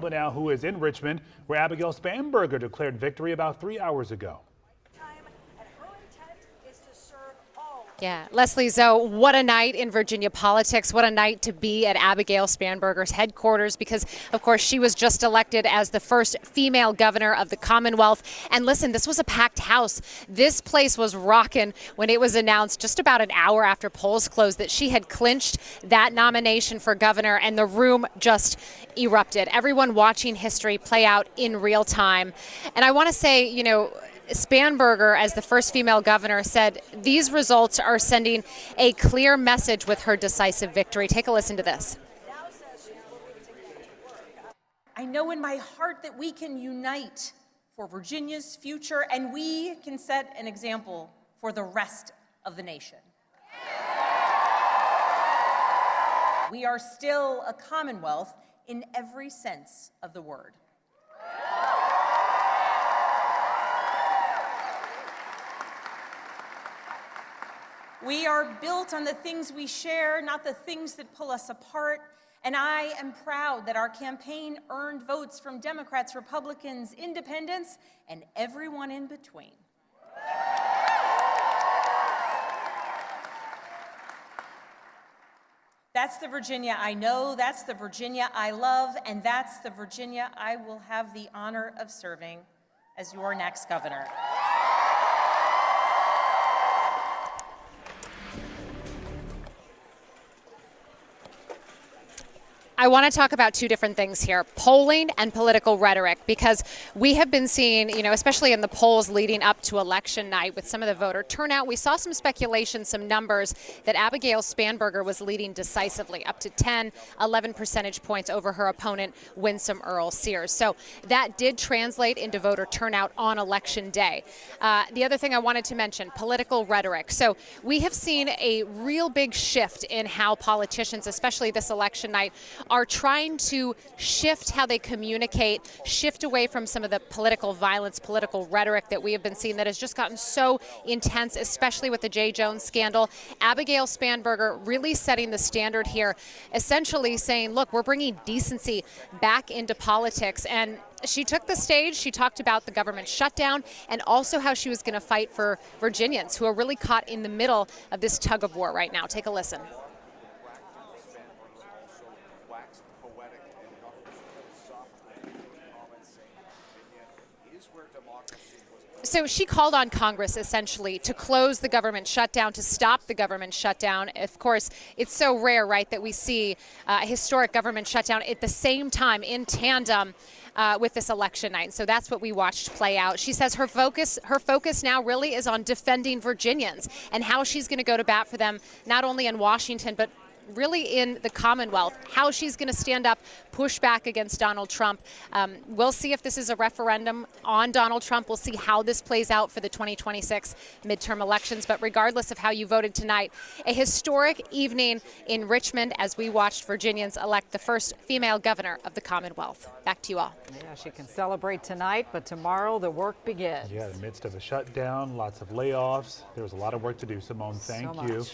But now who is in Richmond, where Abigail Spanberger declared victory about 3 hours ago. Yeah, Leslie Zoe, what a night in Virginia politics. What a night to be at Abigail Spanberger's headquarters because, of course, she was just elected as the first female governor of the Commonwealth. And listen, this was a packed house. This place was rocking when it was announced just about an hour after polls closed that she had clinched that nomination for governor, and the room just erupted. Everyone watching history play out in real time. And I want to say, you know, Spanberger, as the first female governor, said these results are sending a clear message with her decisive victory. Take a listen to this. I know in my heart that we can unite for Virginia's future, and we can set an example for the rest of the nation. We are still a Commonwealth in every sense of the word. We are built on the things we share, not the things that pull us apart. And I am proud that our campaign earned votes from Democrats, Republicans, independents, and everyone in between. That's the Virginia I know, that's the Virginia I love, and that's the Virginia I will have the honor of serving as your next governor. I want to talk about two different things here, polling and political rhetoric, because we have been seeing, you know, especially in the polls leading up to election night with some of the voter turnout, we saw some speculation, some numbers that Abigail Spanberger was leading decisively, up to 10, 11 percentage points over her opponent, Winsome Earl Sears. So that did translate into voter turnout on election day. The other thing I wanted to mention, political rhetoric. So we have seen a real big shift in how politicians, especially this election night, are trying to shift how they communicate, shift away from some of the political violence, political rhetoric that we have been seeing that has just gotten so intense, especially with the J. Jones scandal. Abigail Spanberger really setting the standard here, essentially saying, look, we're bringing decency back into politics. And she took the stage, she talked about the government shutdown and also how she was going to fight for Virginians who are really caught in the middle of this tug of war right now. Take a listen. So she called on Congress essentially to close the government shutdown, to stop the government shutdown. Of course, it's so rare, right, that we see a historic government shutdown at the same time in tandem with this election night. So that's what we watched play out. She says her focus now really is on defending Virginians and how she's going to go to bat for them, not only in Washington, but really in the Commonwealth, how she's going to stand up, push back against Donald Trump. We'll see if this is a referendum on Donald Trump. We'll see how this plays out for the 2026 midterm elections. But regardless of how you voted tonight, a historic evening in Richmond as we watched Virginians elect the first female governor of the Commonwealth. Back to you all. Yeah, she can celebrate tonight, but tomorrow the work begins. Yeah, in the midst of a shutdown, lots of layoffs. There was a lot of work to do. Simone, thank you.